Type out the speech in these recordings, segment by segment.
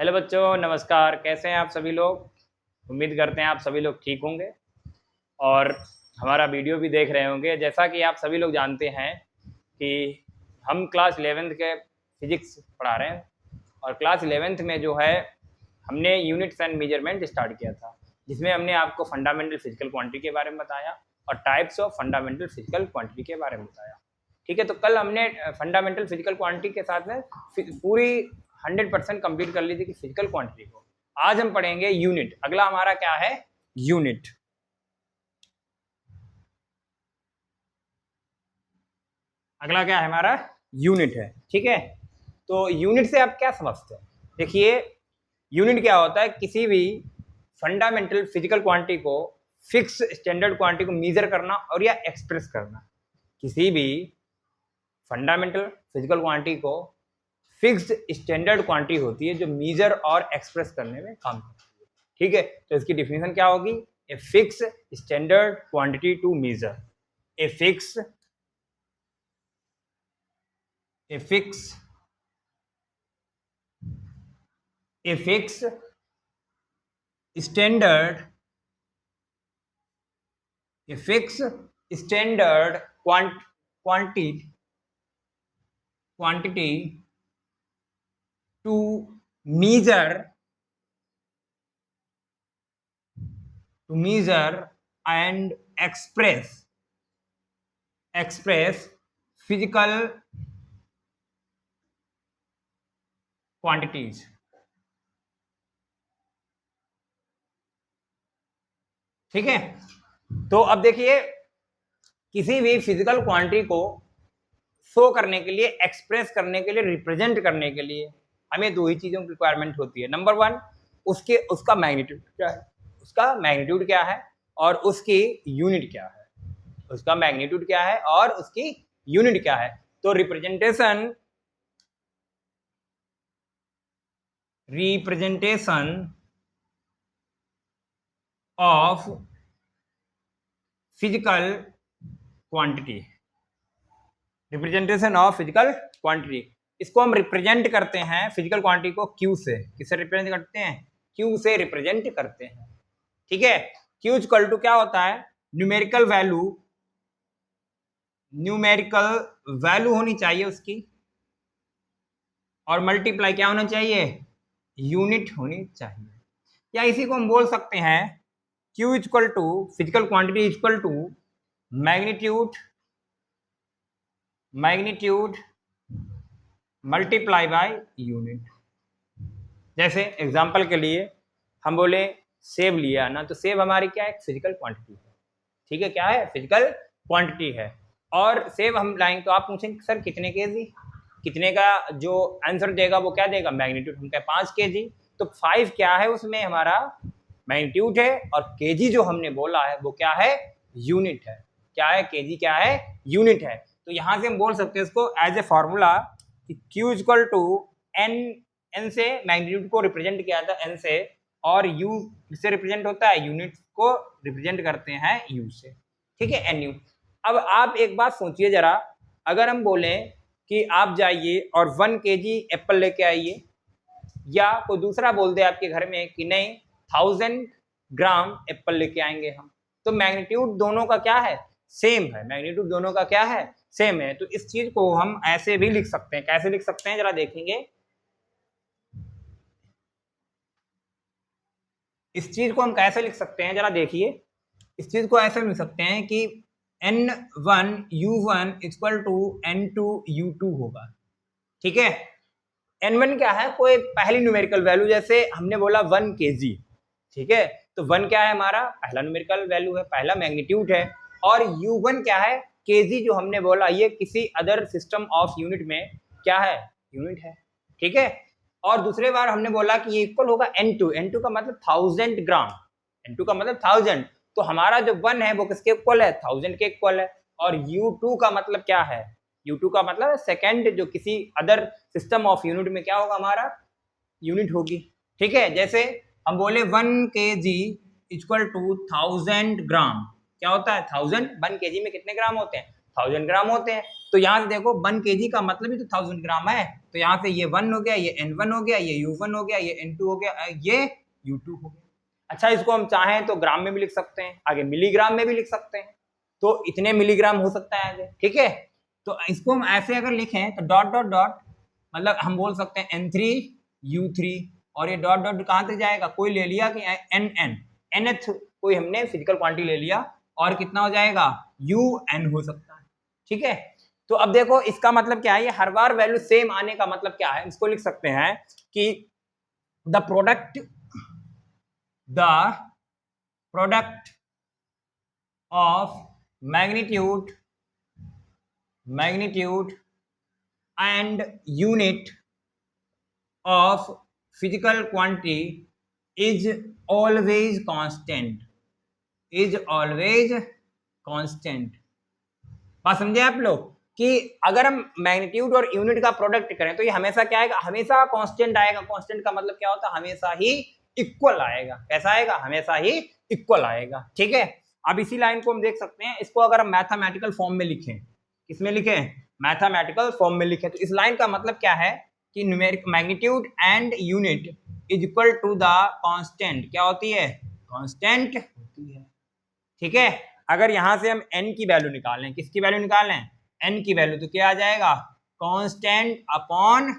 Hello बच्चों, नमस्कार। कैसे हैं आप सभी लोग। उम्मीद करते हैं आप सभी लोग ठीक होंगे और हमारा वीडियो भी देख रहे होंगे। जैसा कि आप सभी लोग जानते हैं कि हम क्लास 11th के फिजिक्स पढ़ा रहे हैं और क्लास 11th में जो है हमने यूनिट्स एंड मेजरमेंट स्टार्ट किया था, जिसमें हमने आपको फंडामेंटल फिजिकल क्वांटिटी के बारे में बताया और types of fundamental physical quantity के बारे में बताया। ठीक है, तो कल हमने फंडामेंटल फिजिकल क्वांटिटी के साथ में पूरी 100% कंप्लीट कर ली थी कि फिजिकल क्वांटिटी को। आज हम पढ़ेंगे यूनिट। अगला हमारा क्या है? यूनिट। अगला क्या है हमारा? यूनिट है। ठीक है, तो यूनिट से आप क्या समझते हैं? देखिए, यूनिट क्या होता है? किसी भी फंडामेंटल फिजिकल क्वांटिटी को, फिक्स स्टैंडर्ड क्वांटिटी को मेजर करना और या एक्सप्रेस करना। किसी भी फंडामेंटल फिजिकल क्वांटिटी को फिक्स्ड स्टैंडर्ड क्वांटिटी होती है जो मेजर और एक्सप्रेस करने में काम करती है। ठीक है, तो इसकी डिफिनेशन क्या होगी? A fix standard quantity to measure. A fix standard quantity to measure and express physical quantities। ठीक है, तो अब देखिए, किसी भी फिजिकल क्वांटिटी को शो करने के लिए, एक्सप्रेस करने के लिए, रिप्रेजेंट करने के लिए हमें दो ही चीजों की रिक्वायरमेंट होती है। नंबर वन, उसका मैग्नीट्यूड क्या है और उसकी यूनिट क्या है। उसका मैग्नीट्यूड क्या है और उसकी यूनिट क्या है। तो रिप्रेजेंटेशन ऑफ फिजिकल क्वांटिटी, इसको हम रिप्रेजेंट करते हैं फिजिकल क्वांटिटी को क्यू से। किससे रिप्रेजेंट करते हैं? क्यू से रिप्रेजेंट करते हैं। ठीक है, क्यू इक्वल टू क्या होता है? न्यूमेरिकल वैल्यू होनी चाहिए उसकी, और मल्टीप्लाई क्या होना चाहिए? यूनिट होनी चाहिए। या इसी को हम बोल सकते हैं Q equal to physical quantity equal to magnitude multiply by unit. जैसे एग्जांपल के लिए हम बोले सेब लिया ना, तो सेब हमारी क्या है? फिजिकल क्वांटिटी है। ठीक है, क्या है? फिजिकल क्वांटिटी है। और सेब हम लाएंगे तो आप पूछेंगे सर कितने केजी, कितने का जो आंसर देगा वो क्या देगा? मैग्नीट्यूड। हम कहें 5 केजी, तो 5 क्या है? उसमें हमारा मैग्नीट्यूड है, और केजी जो हमने बोला है वो क्या है? यूनिट है। क्या है? केजी क्या है? यूनिट है। तो यहां से हम बोल सकते हैं इसको एज ए फॉर्मूला कि Q इक्वल टू एन से मैग्नीट्यूड को रिप्रेजेंट किया था एन से, और यू किससे रिप्रेजेंट होता है? यूनिट को रिप्रेजेंट करते हैं यू से। ठीक है, एन यू। अब आप एक बात सोचिए जरा, अगर हम बोले कि आप जाइए और 1 केजी एप्पल लेके आइए, या कोई दूसरा बोल दे आपके घर में कि नहीं 1000 ग्राम एप्पल लेके आएंगे हम, तो मैग्नीट्यूड दोनों का क्या है? सेम है। मैग्नीट्यूड दोनों का क्या है? सेम है। तो इस चीज को हम ऐसे भी लिख सकते हैं। कैसे लिख सकते हैं जरा देखेंगे। इस चीज को हम कैसे लिख सकते हैं जरा देखिए। इस चीज को ऐसे लिख सकते हैं कि N1 U1 equal to N2 U2 होगा। ठीक है, N1 क्या है? कोई पहली न्यूमेरिकल वैल्यू, जैसे हमने बोला 1 केजी। ठीक है, तो 1 क्या है? हमारा पहला न्यूमेरिकल वैल्यू है, पहला मैग्नीट्यूड है। और U1 क्या है? केजी जो हमने बोला, ये किसी अदर सिस्टम ऑफ यूनिट में क्या है? यूनिट है। ठीक है, और दूसरे बार हमने बोला कि ये इक्वल होगा N2। N2 का मतलब 1000 ग्राम, N2 का मतलब 1000। तो हमारा जो 1 है वो किसके इक्वल है? 1000 के इक्वल है। और U2 का मतलब क्या है? U2 का मतलब सेकंड, जो किसी अदर सिस्टम ऑफ यूनिट में क्या होगा? हमारा यूनिट होगी। ठीक है, जैसे हम बोले 1 केजी इक्वल टू 1000 ग्राम, क्या होता है? 1000। 1 केजी में कितने ग्राम होते हैं? 1000 ग्राम होते हैं। तो यहाँ से देखो 1 kg का मतलब ही तो 1000 ग्राम है। तो यहाँ से ये 1 हो गया, ये N1 हो गया, ये U1 हो गया, ये N2 हो गया, ये U2 हो गया। अच्छा, इसको हम चाहें तो ग्राम में भी लिख सकते हैं, आगे मिलीग्राम में भी लिख सकते हैं, तो इतने मिलीग्राम हो सकता है आगे, ठीक है। तो इसको हम ऐसे अगर लिखें तो डॉट डॉट डॉट, मतलब हम बोल सकते हैं N3U3, और ये डॉट डॉट कहाँ तक जाएगा, कोई ले लिया कि nth कोई हमने फिजिकल क्वांटिटी ले लिया, और कितना हो जाएगा UN हो सकता है, ठीक है। तो अब देखो इसका मतलब क्या है, ये हर बार वैल्यू सेम आने का मतलब क्या है, इसको लिख सकते हैं कि the product of magnitude and unit of physical quantity is always constant, बात समझे आप लोग, कि अगर हम मैग्नीट्यूड और यूनिट का प्रोडक्ट करें तो ये हमेशा क्या आएगा, हमेशा कांस्टेंट आएगा। कांस्टेंट का मतलब क्या होता है, हमेशा ही इक्वल आएगा। कैसा आएगा, हमेशा ही इक्वल आएगा, ठीक है। अब इसी लाइन को हम देख सकते हैं, इसको अगर हम मैथमेटिकल फॉर्म में लिखें, किसमें लिखें, मैथमेटिकल फॉर्म में लिखें, तो इस लाइन का मतलब क्या है कि numeric magnitude and unit is equal to the constant, क्या होती है, कांस्टेंट होती है, ठीक है। अगर यहां से हम n की वैल्यू निकालें, किसकी वैल्यू निकालें, n की वैल्यू, तो क्या आ जाएगा, कांस्टेंट अपॉन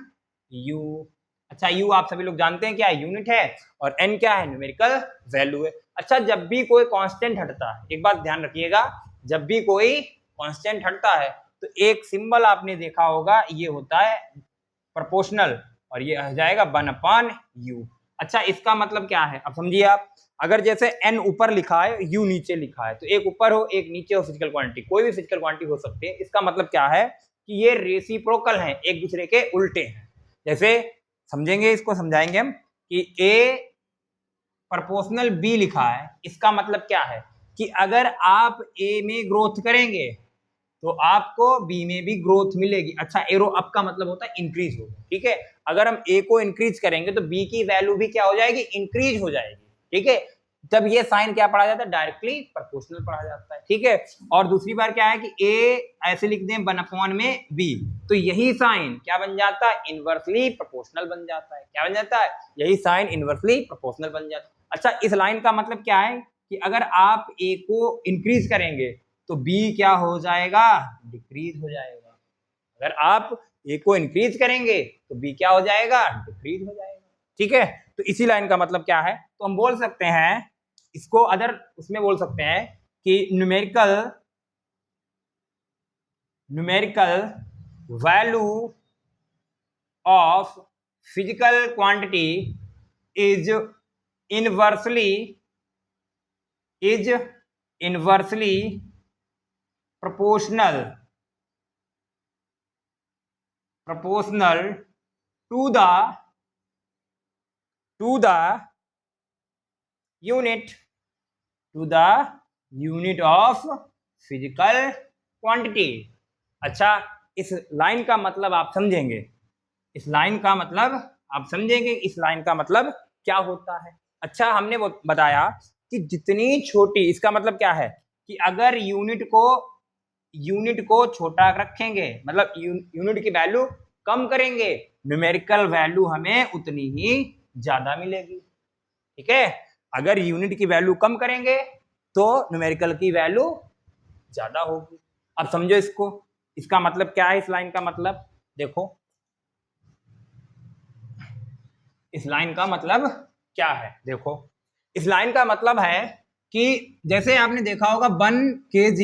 u। अच्छा, u आप सभी लोग जानते हैं क्या है, यूनिट है, और n क्या है, न्यूमेरिकल वैल्यू है। अच्छा, जब भी कोई कांस्टेंट हटता है, एक बात ध्यान रखिएगा, जब भी कोई कांस्टेंट हटता है तो एक सिंबल आपने देखा होगा, ये होता है प्रोपोर्शनल, और ये आ जाएगा 1/u। अच्छा, इसका मतलब क्या है, अब समझिए आप, अगर जैसे n ऊपर लिखा है, u नीचे लिखा है, तो एक ऊपर हो एक नीचे हो फिजिकल क्वांटिटी, कोई भी फिजिकल क्वांटिटी हो सकती है। इसका मतलब क्या है कि ये रेसिप्रोकल हैं, एक दूसरे के उल्टे हैं। जैसे समझेंगे, इसको समझाएंगे हम कि a प्रोपोर्शनल b लिखा है, इसका मतलब क्या है कि अगर आप a में ग्रोथ करेंगे तो आपको बी में भी ग्रोथ मिलेगी। अच्छा, एरो अप का मतलब होता है इंक्रीज होगा, ठीक है। अगर हम ए को इंक्रीज करेंगे तो बी की वैल्यू भी क्या हो जाएगी, इंक्रीज हो जाएगी, ठीक है। जब ये साइन क्या पढ़ा जाता है, डायरेक्टली प्रोपोर्शनल पढ़ा जाता है, ठीक है। और दूसरी बार क्या है कि ए ऐसे लिख दें 1/में बी, तो यही साइन क्या बन जाता है, इनवर्सली प्रोपोर्शनल बन जाता है। क्या बन जाता है, यही साइन इनवर्सली प्रोपोर्शनल बन जाता है। अच्छा, इस लाइन का मतलब क्या है कि अगर आप ए को इंक्रीज करेंगे तो b क्या हो जाएगा, डिक्रीज हो जाएगा। अगर आप a को इंक्रीज करेंगे तो b क्या हो जाएगा, डिक्रीज हो जाएगा, ठीक है। तो इसी लाइन का मतलब क्या है, तो हम बोल सकते हैं इसको, अदर उसमें बोल सकते हैं कि numerical value of physical quantity is inversely proportional to the unit of physical quantity। अच्छा, इस लाइन का मतलब आप समझेंगे, इस लाइन का मतलब आप समझेंगे, इस लाइन का मतलब क्या होता है। अच्छा, हमने वो बताया कि जितनी छोटी, इसका मतलब क्या है कि अगर यूनिट को छोटा रखेंगे, मतलब यूनिट की वैल्यू कम करेंगे, न्यूमेरिकल वैल्यू हमें उतनी ही ज्यादा मिलेगी, ठीक है। अगर यूनिट की वैल्यू कम करेंगे तो न्यूमेरिकल की वैल्यू ज्यादा होगी। अब समझो इसको, इसका मतलब क्या है, इस लाइन का मतलब देखो, इस लाइन का मतलब क्या है, देखो इस लाइन का मतलब है कि जैसे आपने देखा होगा 1 kg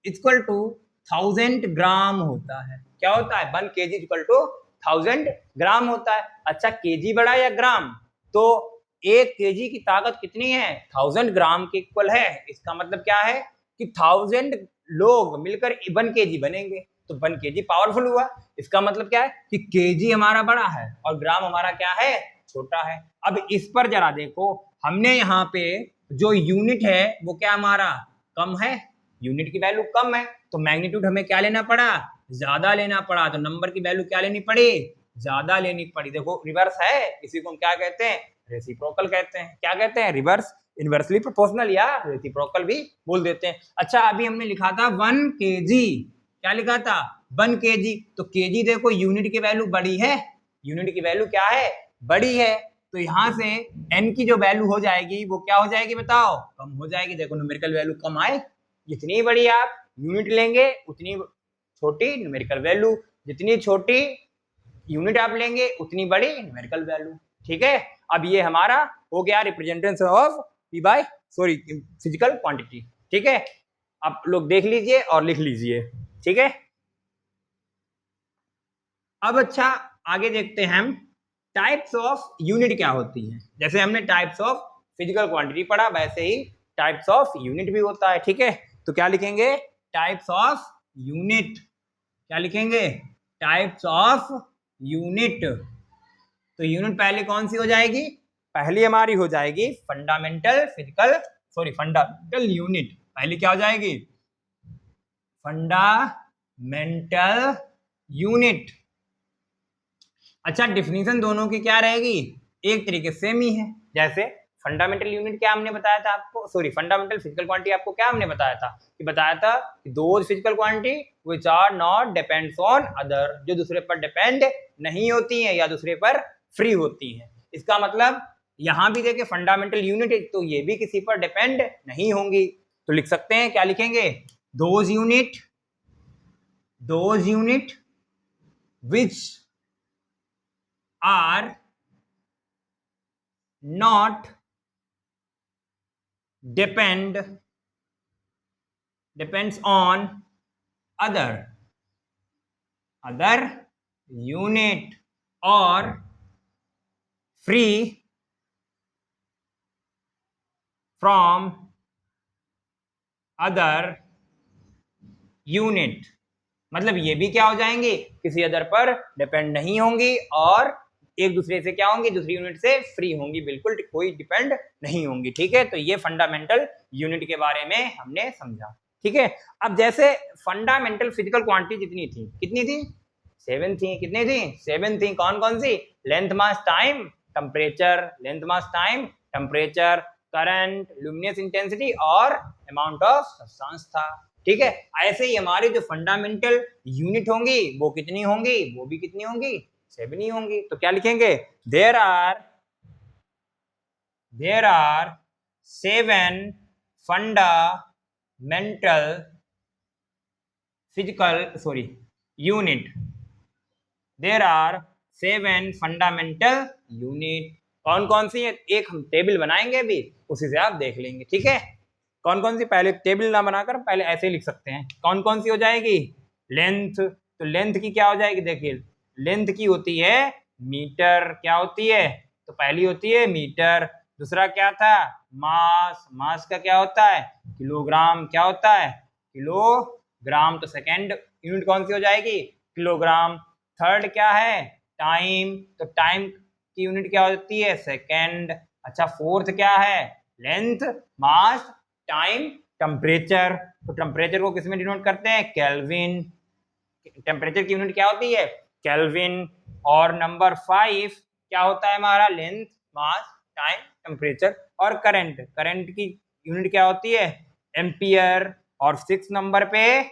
इक्वल टू 1000 ग्राम होता है। क्या होता है, 1 kg इक्वल टू 1000 ग्राम होता है। अच्छा, केजी बड़ा या ग्राम, तो 1 kg की ताकत कितनी है, 1000 ग्राम के इक्वल है। इसका मतलब क्या है कि 1000 लोग मिलकर 1 kg बनेंगे, तो 1 kg पावरफुल हुआ। इसका मतलब क्या है कि केजी हमारा बड़ा है और ग्राम हमारा क्या है, छोटा है। अब इस पर जरा देखो, हमने यहाँ पे जो यूनिट है वो क्या हमारा कम है, यूनिट की वैल्यू कम है, तो मैग्नीट्यूड हमें क्या लेना पड़ा, ज्यादा लेना पड़ा, तो नंबर की वैल्यू क्या लेनी पड़ी, ज्यादा लेनी पड़ी। देखो रिवर्स है, इसी को हम क्या कहते हैं, रेसिप्रोकल कहते हैं। क्या कहते हैं, रिवर्स इनवर्सली प्रोपोर्शनल या रेसिप्रोकल भी बोल देते हैं। अच्छा, अभी हमने लिखा था 1 kg, क्या लिखा था 1 kg, तो kg देखो यूनिट की वैल्यू बड़ी है, यूनिट की वैल्यू क्या है बड़ी है, तो यहाँ से n की जो वैल्यू हो जाएगी वो क्या हो जाएगी बताओ, कम हो जाएगी। देखो न्यूमेरिकल वैल्यू कम आए, जितनी बड़ी आप यूनिट लेंगे उतनी छोटी न्यूमेरिकल वैल्यू, जितनी छोटी यूनिट आप लेंगे उतनी बड़ी न्यूमेरिकल वैल्यू। ठीक है, अब ये हमारा हो गया representation of P by physical quantity. ठीक है, आप लोग देख लीजिए और लिख लीजिए। ठीक है, अब अच्छा आगे देखते हैं हम टाइप्स ऑफ यूनिट क्या होती है। जैसे हमने टाइप्स ऑफ फिजिकल क्वांटिटी पढ़ा, वैसे ही टाइप्स ऑफ यूनिट भी होता है। ठीक है, तो क्या लिखेंगे टाइप्स ऑफ यूनिट, क्या लिखेंगे टाइप्स ऑफ यूनिट। तो यूनिट पहले कौन सी हो जाएगी, पहली हमारी हो जाएगी फंडामेंटल यूनिट। पहली क्या हो जाएगी फंडामेंटल यूनिट। अच्छा, डिफिनीशन दोनों की क्या रहेगी, एक तरीके सेम ही है। जैसे फंडामेंटल यूनिट क्या हमने बताया था आपको, फंडामेंटल फिजिकल क्वांटिटी आपको क्या हमने बताया था कि those physical quantity which are not depends on other, जो दूसरे पर डिपेंड नहीं होती हैं या दूसरे पर फ्री होती हैं। इसका मतलब यहाँ भी देखे फंडामेंटल यूनिट, तो ये भी किसी पर डिपेंड नहीं होंगी, तो लिख सकते हैं, क्या लिखेंगे those unit which are not depends on other unit or free from other unit। मतलब ये भी क्या हो जाएंगे, किसी अदर पर डिपेंड नहीं होंगी और एक दूसरे से क्या होंगी, दूसरी यूनिट से फ्री होंगी, बिल्कुल कोई डिपेंड नहीं होंगी। ठीक है, तो ये फंडामेंटल यूनिट के बारे में हमने समझा। ठीक है, अब जैसे फंडामेंटल फिजिकल क्वांटिटी जितनी थी, कितनी थी 7 थी, कितनी थी 7 थी। कौन कौन सी, length mass time temperature, length mass time temperature, current, luminous intensity और अमाउंट ऑफ सब्सटेंस था। ठीक है, ऐसे ही हमारी जो फंडामेंटल यूनिट होंगी वो कितनी होंगी, वो भी कितनी होंगी 7 ही होंगी। तो क्या लिखेंगे there are 7 fundamental physical unit, there are 7 fundamental unit. कौन कौन सी है, एक हम टेबल बनाएंगे अभी, उसी से आप देख लेंगे। ठीक है, कौन कौन सी, पहले टेबल ना बनाकर पहले ऐसे ही लिख सकते हैं। कौन कौन सी हो जाएगी, लेंथ, तो लेंथ की क्या हो जाएगी, देखिए लेंथ की होती है मीटर, क्या होती है, तो पहली होती है मीटर। दूसरा क्या था मास, मास का क्या होता है किलोग्राम, क्या होता है किलोग्राम, तो सेकेंड यूनिट कौन सी हो जाएगी किलोग्राम। थर्ड क्या है टाइम, तो टाइम की यूनिट क्या होती है सेकेंड। अच्छा, फोर्थ क्या है लेंथ, मास, टाइम, टेम्परेचर, तो टेम्परेचर को किसमें डिनोट करते हैं केल्विन, टेम्परेचर की यूनिट क्या होती है केल्विन। और नंबर 5 क्या होता है हमारा लेंथ, मास, टाइम, टेम्परेचर और करंट, करंट की यूनिट क्या होती है एम्पियर। और 6 नंबर पे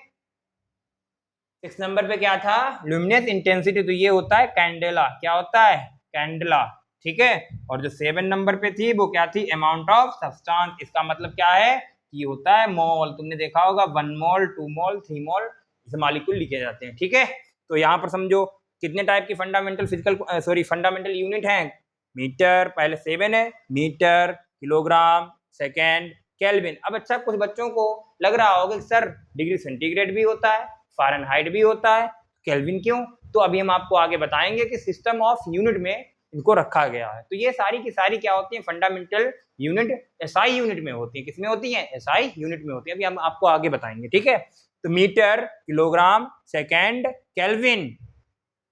क्या था लुमिनस इंटेंसिटी, तो ये होता है कैंडेला, क्या होता है कैंडेला। ठीक है, और जो 7 नंबर पे थी वो क्या थी अमाउंट ऑफ सब्सटेंस, इसका मतलब क्या है कि होता है मोल। तुमने देखा होगा 1 मोल 2 मोल 3 मोल, इसे मॉलिक्यूल लिखे जाते हैं। ठीक है, तो यहाँ पर समझो कितने टाइप की फंडामेंटल यूनिट है, मीटर पहले 7 है, मीटर, किलोग्राम, सेकेंड, केल्विन। अब अच्छा, कुछ बच्चों को लग रहा होगा कि सर डिग्री सेंटीग्रेड भी होता है, फ़ारेनहाइट भी होता है, केल्विन क्यों, तो अभी हम आपको आगे बताएंगे कि सिस्टम ऑफ यूनिट में इनको रखा गया है। तो ये सारी की सारी क्या होती है फंडामेंटल यूनिट एसआई यूनिट में होती है, किसमें होती है एसआई यूनिट में होती है, अभी हम आपको आगे बताएंगे। ठीक है, तो metre, kilogram, second, kelvin,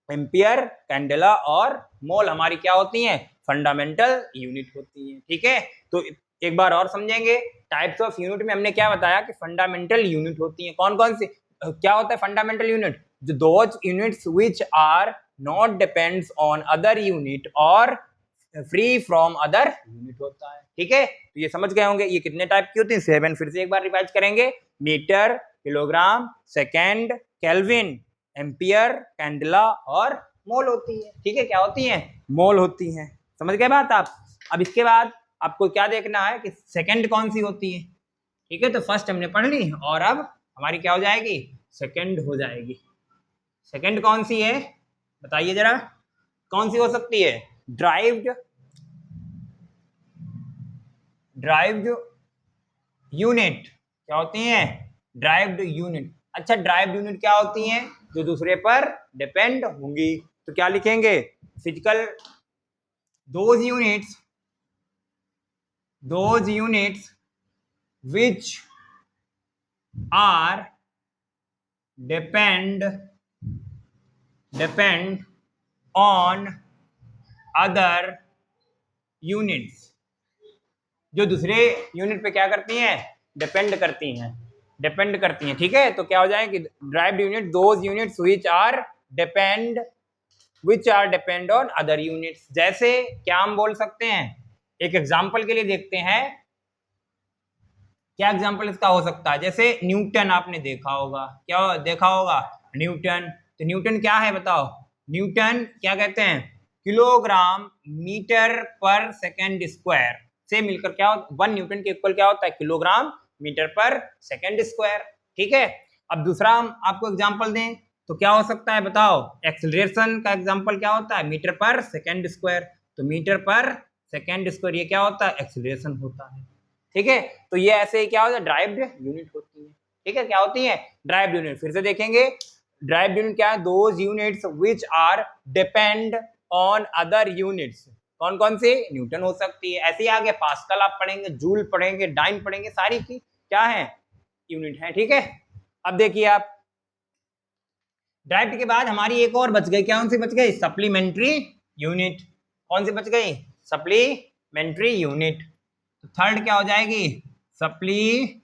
ampere, candela और मोल हमारी क्या होती हैं फंडामेंटल यूनिट होती हैं। ठीक है, तो एक बार और समझेंगे टाइप्स ऑफ यूनिट में हमने क्या बताया कि फंडामेंटल यूनिट होती हैं कौन कौन सी, क्या होता है फंडामेंटल यूनिट, जो those units which are not depends on other unit और फ्री फ्रॉम अदर यूनिट होता है। ठीक है, तो ये समझ गए होंगे ये कितने टाइप की होती है, 7। फिर से एक बार रिवाइज करेंगे, metre, kilogram, second, kelvin, ampere, candela और मोल होती है। ठीक है, क्या होती है, मोल होती है। समझ गए बात आप। अब इसके बाद आपको क्या देखना है कि सेकेंड कौन सी होती है। ठीक है, तो फर्स्ट हमने पढ़ ली और अब हमारी क्या हो जाएगी, सेकेंड हो जाएगी। सेकेंड कौन सी है बताइए जरा, कौन सी हो सकती है, ड्राइव्ड यूनिट। क्या होती हैं, ड्राइव्ड यूनिट। अच्छा, ड्राइव्ड यूनिट क्या होती हैं, जो दूसरे पर डिपेंड होंगी। तो क्या लिखेंगे, physical those units which are depend on other units, जो दूसरे यूनिट पे क्या करती हैं, डिपेंड करती हैं। ठीक है, तो क्या हो जाएगी, derived unit those units which are depend on other units। जैसे क्या हम बोल सकते हैं, एक एग्जांपल के लिए देखते हैं, क्या एग्जांपल इसका हो सकता है, जैसे न्यूटन आपने देखा होगा, क्या देखा होगा, न्यूटन। तो न्यूटन क्या है बताओ, न्यूटन क्या कहते हैं, किलोग्राम मीटर पर सेकेंड स्क्वायर से मिलकर क्या होता है, 1 न्यूटन के इक्वल क्या होता है, किलोग्राम मीटर पर सेकेंड स्क्वायर। ठीक है, अब दूसरा हम आपको एग्जांपल दें तो क्या हो सकता है बताओ, एक्सेलरेशन का एग्जांपल क्या होता है, मीटर पर सेकेंड स्क्वायर। तो मीटर पर सेकेंड स्क्वायर ये क्या होता है, एक्सेलरेशन होता है। ठीक है, तो ये ऐसे ही क्या होता है, ड्राइव्ड यूनिट होती है। ठीक है, क्या होती है, ड्राइव्ड यूनिट। फिर से देखेंगे, ड्राइव्ड यूनिट क्या है, those units which are depend on other units. कौन कौन सी, न्यूटन हो सकती है, ऐसे ही आगे पास्कल आप पढ़ेंगे, जूल पढ़ेंगे, डाइन पढ़ेंगे, सारी की क्या है, यूनिट है। ठीक है, अब देखिए आप, ड्राइव्ड के बाद हमारी एक और बच गई, कौन सी बच गई, सप्लीमेंट्री यूनिट। कौन सी बच गई, सप्लीमेंट्री यूनिट। तो थर्ड क्या हो जाएगी, सप्लीमेंट्री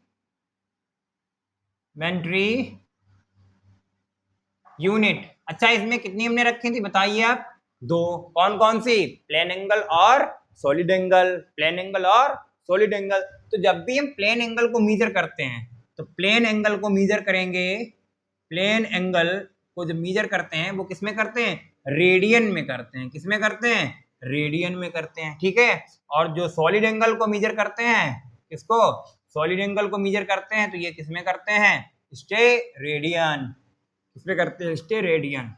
यूनिट। अच्छा, इसमें कितनी हमने रखी थी बताइए आप, 2। कौन कौन सी, प्लेन एंगल और सॉलिड एंगल। प्लेन एंगल और सॉलिड एंगल। तो जब भी हम प्लेन एंगल को मीजर करते हैं, तो प्लेन एंगल को मीजर करेंगे, प्लेन एंगल को जब मीजर करते हैं वो किस में करते हैं, रेडियन में करते हैं। किस में करते हैं, रेडियन में करते हैं। ठीक है, और जो सॉलिड एंगल को मीजर करते हैं, किसको, सॉलिड एंगल को मीजर करते हैं, तो ये किस में करते हैं, स्टेरेडियन। किसमें करते हैं, स्टेरेडियन।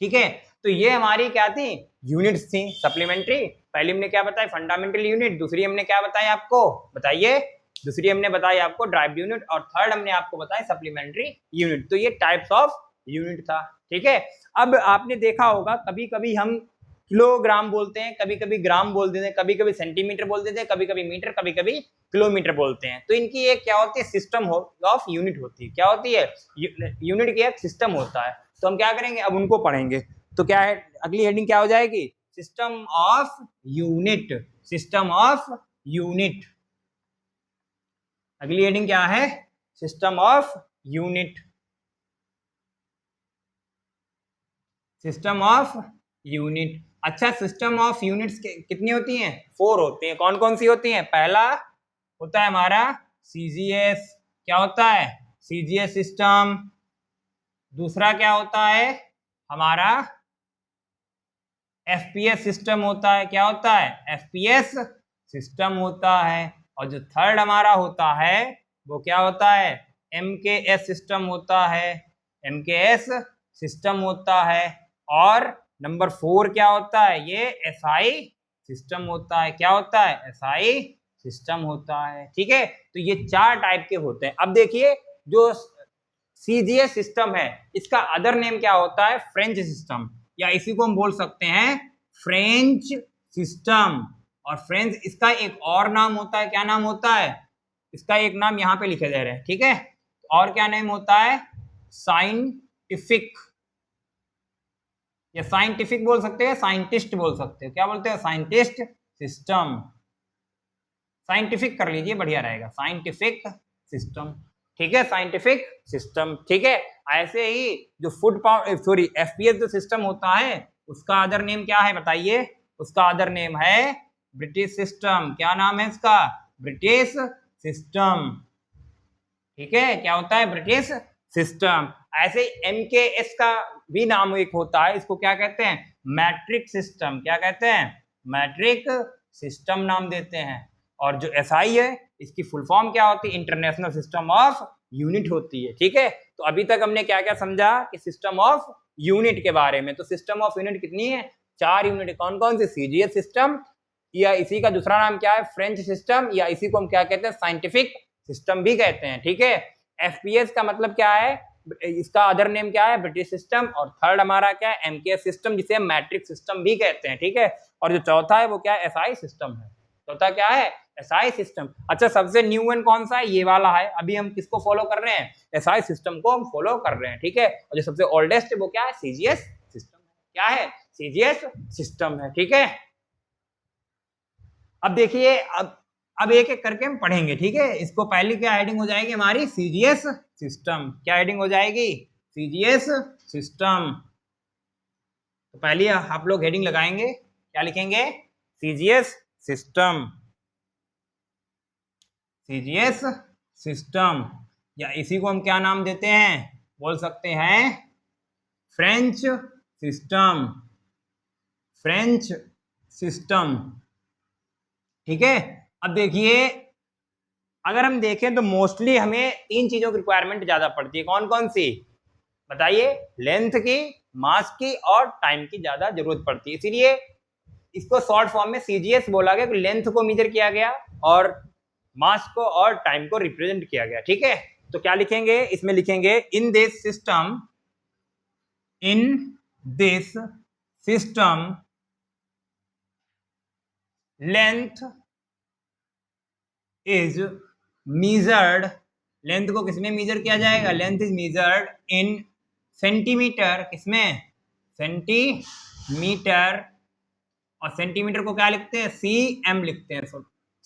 ठीक है, तो ये हमारी क्या थी, यूनिट्स थी सप्लीमेंट्री। पहली हमने क्या बताया, फंडामेंटल यूनिट। दूसरी हमने क्या बताया आपको, बताइए, दूसरी हमने बताया आपको ड्राइव्ड यूनिट, और थर्ड हमने आपको बताया सप्लीमेंट्री यूनिट। तो ये टाइप्स ऑफ यूनिट था। ठीक है, अब आपने देखा होगा कभी कभी हम किलोग्राम बोलते हैं, कभी कभी ग्राम बोल देते हैं, कभी कभी सेंटीमीटर बोल देते हैं, कभी कभी मीटर, कभी कभी किलोमीटर बोलते हैं। तो इनकी एक क्या होती है, सिस्टम ऑफ यूनिट होती है। क्या होती है, यूनिट की एक सिस्टम होता है। तो हम क्या करेंगे, अब उनको पढ़ेंगे। तो क्या है, अगली हेडिंग क्या हो जाएगी, system of unit. System of unit, अगली हेडिंग क्या है, system of unit. System of unit. अच्छा, सिस्टम ऑफ यूनिट्स कितनी होती हैं, 4 होती हैं। कौन कौन सी होती हैं, पहला होता है हमारा सीजीएस। क्या होता है, सीजीएस सिस्टम। दूसरा क्या होता है हमारा एफपीएस सिस्टम होता है। क्या होता है, एफपीएस सिस्टम होता है। और जो थर्ड हमारा होता है वो क्या होता है, एमकेएस सिस्टम होता है। एमकेएस सिस्टम होता है। और नंबर 4 क्या होता है, ये एसआई सिस्टम होता है। क्या होता है, एसआई सिस्टम होता है। ठीक है, तो ये 4 टाइप के होते हैं। अब देखिए, जो सीजीएस सिस्टम है इसका अदर नेम क्या होता है, फ्रेंच सिस्टम, या इसी को हम बोल सकते हैं फ्रेंच सिस्टम। और फ्रेंच, इसका एक और नाम होता है, क्या नाम होता है, इसका एक नाम यहाँ पे लिखे जा रहे हैं। ठीक है, और क्या नाम होता है, साइंटिफिक, या साइंटिफिक बोल सकते हैं, साइंटिस्ट बोल सकते हैं। क्या बोलते हैं, साइंटिस्ट सिस्टम। साइंटिफिक कर लीजिए, बढ़िया रहेगा, साइंटिफिक सिस्टम। ठीक है, साइंटिफिक सिस्टम। ठीक है, ऐसे ही जो एफपीएस जो सिस्टम होता है उसका अदर नेम क्या है बताइए, उसका अदर नेम है ब्रिटिश सिस्टम। क्या नाम है इसका? British system. ठीक है, क्या होता है? British system. ऐसे MKS का भी नाम एक होता है, इसको क्या कहते हैं? Matric system. क्या कहते हैं? मैट्रिक सिस्टम नाम देते हैं। और जो SI है इसकी फुल फॉर्म क्या होती है? इंटरनेशनल सिस्टम ऑफ यूनिट होती है। ठीक है, तो अभी तक हमने क्या क्या समझा कि सिस्टम ऑफ यूनिट के बारे में। तो सिस्टम ऑफ यूनिट कितनी है? 4 यूनिट। कौन कौन सी? CGS सिस्टम, या इसी का दूसरा नाम क्या है? फ्रेंच सिस्टम, या इसी को हम क्या कहते हैं? साइंटिफिक सिस्टम भी कहते हैं। ठीक है, FPS का मतलब क्या है? इसका अदर नेम क्या है? British system. और थर्ड हमारा क्या है? MKS सिस्टम, जिसे हम मैट्रिक सिस्टम भी कहते हैं। ठीक है, और जो चौथा है वो क्या है? SI सिस्टम है। चौथा क्या है? SI system. अच्छा, सबसे न्यू वन कौन सा है? ये वाला है। अभी हम किसको फॉलो कर रहे हैं? SI सिस्टम को हम फॉलो कर रहे हैं। ठीक है, और जो सबसे ओल्डेस्ट है वो क्या है? CGS सिस्टम है। क्या है? CGS सिस्टम है। ठीक है, अब देखिए, अब एक एक करके हम पढ़ेंगे। ठीक है, इसको पहले क्या हेडिंग हो जाएगी हमारी? CGS system. क्या हेडिंग हो जाएगी? CGS system. तो पहले आप लोग हेडिंग लगाएंगे, क्या लिखेंगे? CGS system. CGS सिस्टम, या इसी को हम क्या नाम देते हैं? बोल सकते हैं फ्रेंच सिस्टम। French system. ठीक है, अब देखिए, अगर हम देखें तो मोस्टली हमें 3 चीजों की रिक्वायरमेंट ज्यादा पड़ती है। कौन कौन सी? बताइए। लेंथ की, मास की और टाइम की ज्यादा जरूरत पड़ती है। इसीलिए इसको शॉर्ट फॉर्म में CGS बोला गया कि लेंथ को मेजर किया गया और मास को और टाइम को रिप्रेजेंट किया गया। ठीक है, तो क्या लिखेंगे इसमें? लिखेंगे in this system, in this system length is measured। Length को किसमें मेजर किया जाएगा? Length is measured in centimetre. किसमें? सेंटीमीटर। और सेंटीमीटर को क्या लिखते हैं? CM लिखते हैं।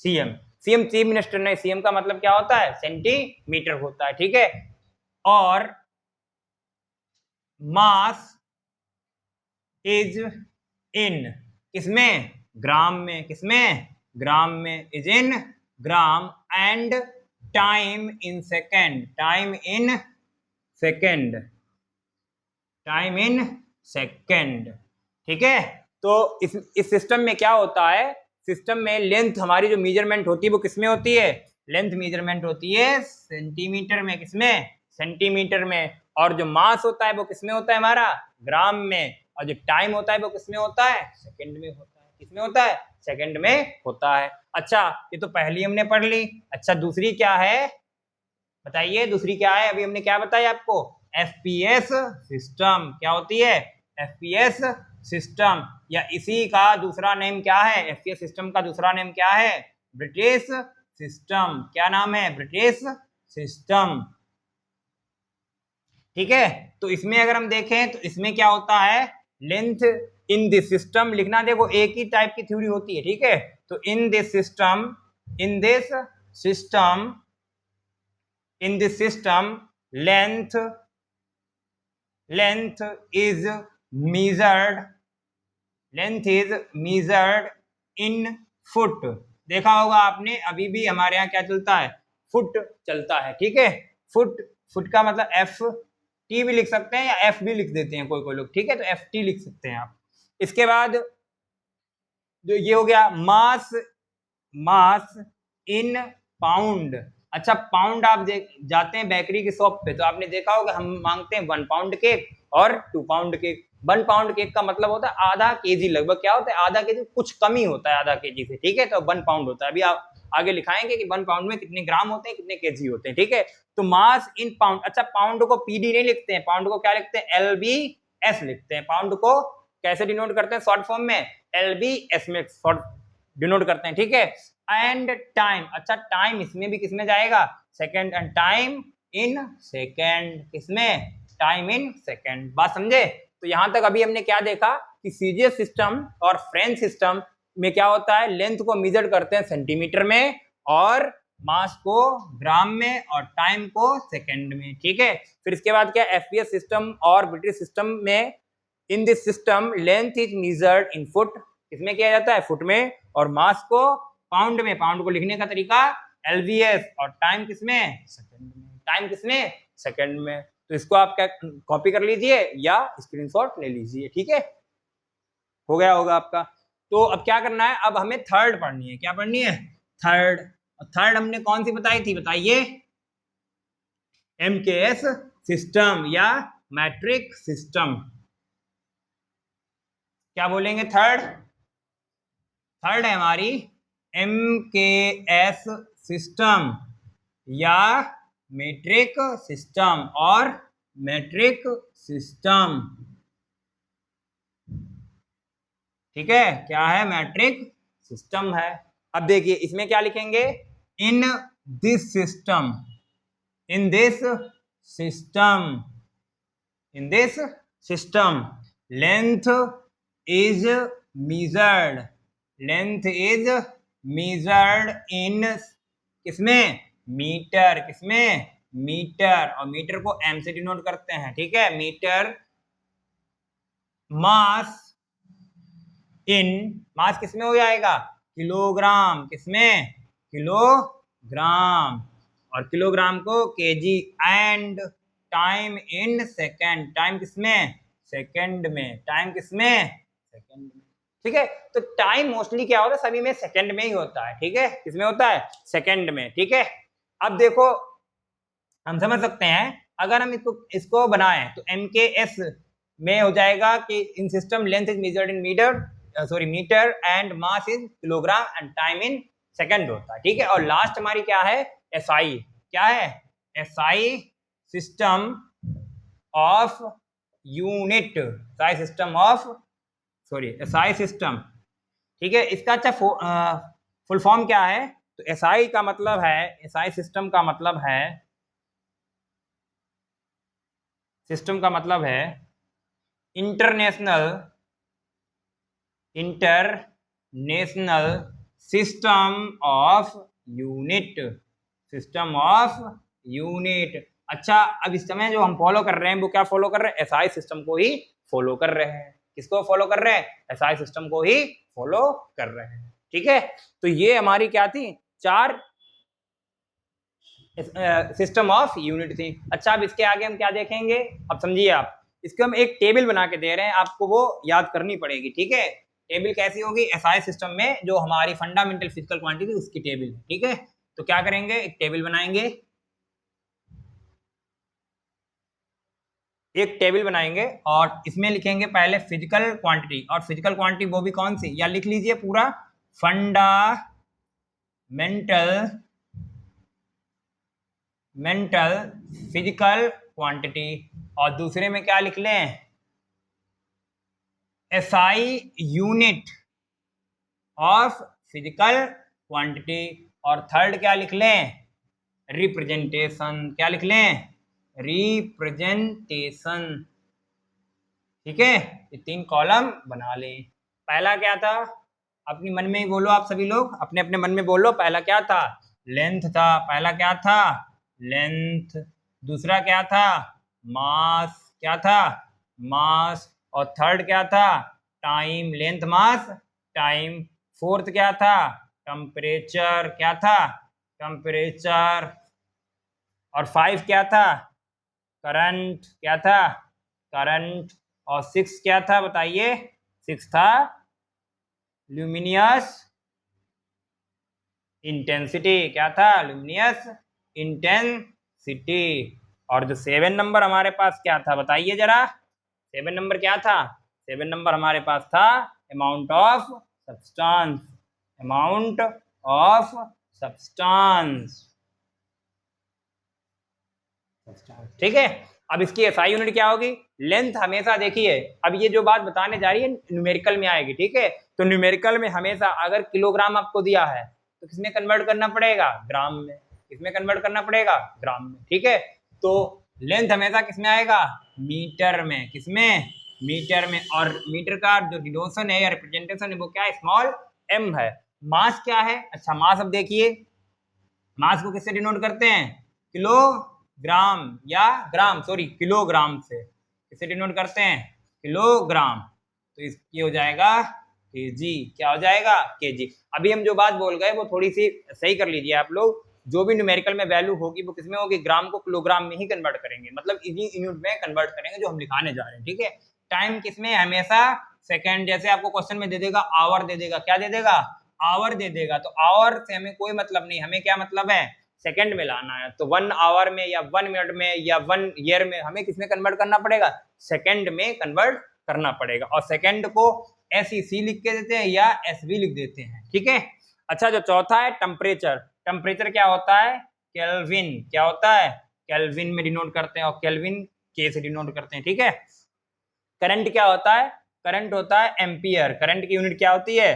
CM। CM चीफ मिनिस्टर नहीं, CM का मतलब क्या होता है? सेंटीमीटर होता है। ठीक है, और मास इज इन, किसमें? ग्राम में। किसमें? ग्राम में। Is in gram. And time in second. Time in second. Time in second. ठीक है, तो इस सिस्टम में क्या होता है? सिस्टम में लेंथ हमारी जो मेजरमेंट होती है वो किसमें होती है? लेंथ मेजरमेंट होती है सेंटीमीटर में। किसमें? सेंटीमीटर में। और जो मास होता है वो किसमें होता है? हमारा ग्राम में। और जो टाइम होता है वो किसमें होता है? सेकंड में होता है। किसमें होता है? सेकंड में होता है। अच्छा, ये तो पहली हमने पढ़ ली। अच्छा, दूसरी क्या है? बताइए, दूसरी क्या है? अभी हमने क्या बताया आपको? FPS system. क्या होती है? FPS सिस्टम, या इसी का दूसरा नेम क्या है? FPS सिस्टम का दूसरा नेम क्या है? British system. क्या नाम है? British system. ठीक है, तो इसमें अगर हम देखें तो इसमें क्या होता है? लेंथ इन दिस सिस्टम लिखना, देखो एक ही टाइप की थ्योरी होती है। ठीक है, तो in this system, in this system, in this system length is measured, length is measured in foot. देखा होगा आपने, अभी भी हमारे यहाँ क्या चलता है? फुट चलता है। ठीक है, फुट। फुट का मतलब FT भी लिख सकते हैं या F भी लिख देते हैं कोई कोई लोग। ठीक है, तो FT लिख सकते हैं आप। इसके बाद जो ये हो गया मास, मास इन पाउंड। अच्छा, पाउंड आप जाते हैं बेकरी की शॉप पे तो आपने देखा होगा हम मांगते हैं 1 पाउंड केक और 2 पाउंड केक। 1 पाउंड केक का मतलब होता है आधा केजी, लगभग क्या होता है? आधा केजी, कुछ कम ही होता है आधा केजी से। ठीक है, तो 1 पाउंड होता है। अभी आप आगे लिखाएंगे कि 1 पाउंड में कितने ग्राम होते हैं, कितने केजी होते हैं। ठीक है, तो मास इन पाउंड। अच्छा, पाउंड को PD नहीं लिखते हैं, पाउंड को क्या लिखते हैं? LBS लिखते हैं। पाउंड को कैसे डिनोट करते हैं? शॉर्ट फॉर्म में LBS में शॉर्ट डिनोट करते हैं। ठीक है, एंड टाइम। अच्छा, टाइम इसमें भी किसमें जाएगा? Second. And time in second. किसमें? Time in second. बात समझे? तो यहां तक अभी हमने क्या देखा कि CGS सिस्टम और फ्रेंच सिस्टम में क्या होता है? लेंथ को मेजर करते हैं सेंटीमीटर में, और मास को ग्राम में, और टाइम को सेकेंड में। ठीक है, फिर इसके बाद क्या? FPS सिस्टम और ब्रिटिश सिस्टम में in this system length is measured in foot, किसमें किया जाता है, फुट में, और मास को पाउंड में, पाउंड को लिखने का तरीका LBS, और टाइम किसमें, सेकंड में, टाइम किसमें, सेकंड में। तो इसको आप क्या कॉपी कर लीजिए या स्क्रीनशॉट ले लीजिए, ठीक है, हो गया होगा आपका। तो अब क्या करना है, अब हमें थर्ड पढ़नी है, क्या पढ़नी है, थर्ड। थर्ड हमने कौन सी बताई थी, बताइए, MKS सिस्टम या मैट्रिक सिस्टम। क्या बोलेंगे, थर्ड, थर्ड है हमारी MKS सिस्टम या मैट्रिक सिस्टम, और मैट्रिक सिस्टम, ठीक है, क्या है, मैट्रिक सिस्टम है। अब देखिए इसमें क्या लिखेंगे, in this system, in this system, in this system length is measured, length is measured इन किसमें, मीटर, किसमें, मीटर, और मीटर को M से डिनोट करते हैं, ठीक है, मीटर। मास इन, मास किसमें हो जाएगा, किलोग्राम, किसमें, किलोग्राम, और किलोग्राम को KG, and time in second, time किसमें, सेकंड में, टाइम किसमें, सेकंड में, ठीक है। तो टाइम मोस्टली क्या होता है, सभी में सेकंड में ही होता है, ठीक है, किसमें होता है, सेकंड में, ठीक है। अब देखो हम समझ सकते हैं, अगर हम इसको बनाएं तो MKS में हो जाएगा कि in system length is measured in metre, sorry metre, and mass is kilogram, and time in second होता है, ठीक है। और लास्ट हमारी क्या है, SI, क्या है, SI system of unit, SI system of, sorry SI system, ठीक है। इसका अच्छा फुल फॉर्म क्या है, तो SI का मतलब है, SI सिस्टम का मतलब है, सिस्टम का मतलब है international, international system of unit, system of unit. अच्छा, अब इस समय जो हम फॉलो कर रहे हैं वो क्या फॉलो कर रहे हैं, SI सिस्टम को ही फॉलो कर रहे हैं। किसको फॉलो कर रहे हैं, SI सिस्टम को ही फॉलो कर रहे हैं, ठीक है। तो ये हमारी क्या थी, चार सिस्टम ऑफ यूनिट थी। अच्छा, अब इसके आगे हम क्या देखेंगे, अब समझिए आप, इसको हम एक टेबल बना के दे रहे हैं, आपको वो याद करनी पड़ेगी, ठीक है। टेबल कैसी होगी, SI सिस्टम में जो हमारी फंडामेंटल फिजिकल क्वांटिटी उसकी टेबल, ठीक है। तो क्या करेंगे, एक टेबल बनाएंगे, एक टेबल बनाएंगे, और इसमें लिखेंगे पहले फिजिकल क्वांटिटी, और फिजिकल क्वांटिटी वो भी कौन सी, या लिख लीजिए पूरा, फंडामेंटल फिजिकल क्वांटिटी, और दूसरे में क्या लिख लें, SI unit of physical quantity, और थर्ड क्या लिख लें, रिप्रेजेंटेशन, क्या लिख लें, रिप्रेजेंटेशन, ठीक है। ये तीन कॉलम बना लें। पहला क्या था, अपनी मन में ही बोलो, आप सभी लोग अपने अपने मन में बोलो, पहला क्या था, लेंथ था, पहला क्या था, लेंथ। दूसरा क्या था, मास, क्या था, मास। और थर्ड क्या था, time, length mass time. Fourth क्या था, टेम्परेचर, क्या था, टेम्परेचर। और 5 क्या था, करंट, क्या था, करंट। और 6 क्या था, बताइए, 6 था ल्यूमिनियस इंटेंसिटी, क्या था, ल्यूमिनियस इंटेंसिटी। और जो 7 नंबर हमारे पास क्या था, बताइए जरा, 7 नंबर क्या था, 7 नंबर हमारे पास था amount of substance, amount of substance, ठीक है। अब इसकी SI यूनिट क्या होगी, लेंथ। हमेशा देखिए, अब ये जो बात बताने जा रही है न्यूमेरिकल में आएगी, ठीक है। तो न्यूमेरिकल में हमेशा अगर किलोग्राम आपको दिया है तो किसमें कन्वर्ट करना पड़ेगा, ग्राम में, किसमें कन्वर्ट करना पड़ेगा, ग्राम में, ठीक है। तो लेंथ हमेशा किसमें आएगा, मीटर में, किसमें, मीटर में। और मीटर का जो डिनोशन है या रिप्रेजेंटेशन है वो क्या है, स्मॉल m है। मास क्या है, अच्छा मास, अब देखिए मास को किससे डिनोट करते हैं, किलोग्राम, या ग्राम, सॉरी किलोग्राम से, किससे डिनोट करते हैं, किलोग्राम। तो ये हो जाएगा केजी। क्या हो जाएगा? केजी। अभी हम जो बात बोल गए वो थोड़ी सी सही कर लीजिए आप लोग। जो भी न्यूमेरिकल में वैल्यू होगी वो किसमें होगी? ग्राम को किलोग्राम में ही कन्वर्ट करेंगे, मतलब इसी यूनिट में कन्वर्ट करेंगे जो हम लिखाने जा रहे हैं, ठीक है। टाइम किसमें? हमेशा सेकंड। जैसे आपको क्वेश्चन में दे देगा आवर दे देगा, क्या दे देगा? आवर दे देगा। तो आवर से हमें कोई मतलब नहीं, हमें क्या मतलब है? सेकंड में लाना है। तो 1 आवर में या 1 मिनट में या 1 ईयर में हमें किसमें कन्वर्ट करना पड़ेगा? सेकंड में कन्वर्ट करना पड़ेगा। और सेकंड को SEC लिख के देते हैं या SV लिख देते हैं, ठीक है। अच्छा, जो चौथा है टेम्परेचर। टेम्परेचर क्या होता है? केल्विन। क्या होता है? केल्विन में डिनोट करते हैं, और केल्विन K से डिनोट करते हैं, ठीक है। करंट क्या होता है? करंट होता है एम्पियर। करंट की यूनिट क्या होती है?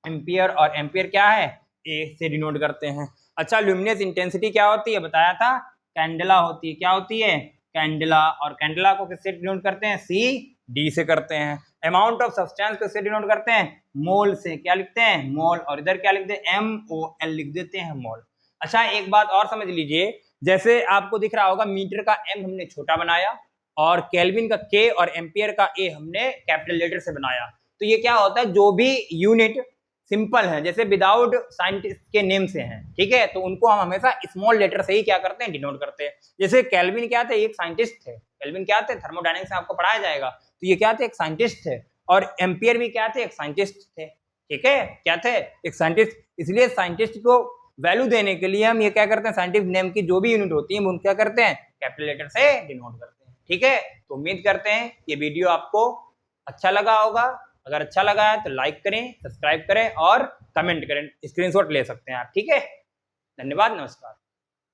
एम्पियर। और एम्पियर क्या है? A से डिनोट करते हैं। अच्छा, ल्यूमिनस इंटेंसिटी क्या होती है? बताया था, कैंडेला होती है। क्या होती है? कैंडेला। और कैंडेला को किससे डिनोट करते हैं? CD से करते हैं। अमाउंट ऑफ सब्सटेंस किससे डिनोट करते हैं? मोल से। क्या लिखते हैं? मोल। और इधर क्या लिखते हैं? MOL लिख देते हैं, मोल। अच्छा, एक बात और समझ लीजिए, जैसे आपको दिख रहा होगा मीटर का M हमने छोटा बनाया, और केल्विन का K और एम्पियर का A हमने कैपिटल लेटर से बनाया। तो ये क्या होता है? जो भी यूनिट सिंपल है, जैसे विदाउट साइंटिस्ट के नेम से हैं, ठीक है, तो उनको हम हमेशा स्मॉल लेटर से ही क्या करते हैं? डिनोट करते हैं। जैसे केल्विन क्या थे? एक साइंटिस्ट थे। केल्विन क्या थे? थर्मोडायनेमिक्स में आपको पढ़ाया जाएगा। तो ये क्या थे? एक साइंटिस्ट थे। और एम्पियर भी क्या थे? एक साइंटिस्ट थे, ठीक है। क्या थे? एक साइंटिस्ट। इसलिए साइंटिस्ट को वैल्यू देने के लिए हम ये क्या करते हैं? साइंटिफिक नेम की जो भी यूनिट होती है वो क्या करते हैं? कैपिटल लेटर से डिनोट करते हैं, ठीक है। तो उम्मीद करते हैं ये वीडियो आपको अच्छा लगा होगा। अगर अच्छा लगा है तो लाइक करें, सब्सक्राइब करें और कमेंट करें। स्क्रीनशॉट ले सकते हैं आप, ठीक है। धन्यवाद, नमस्कार।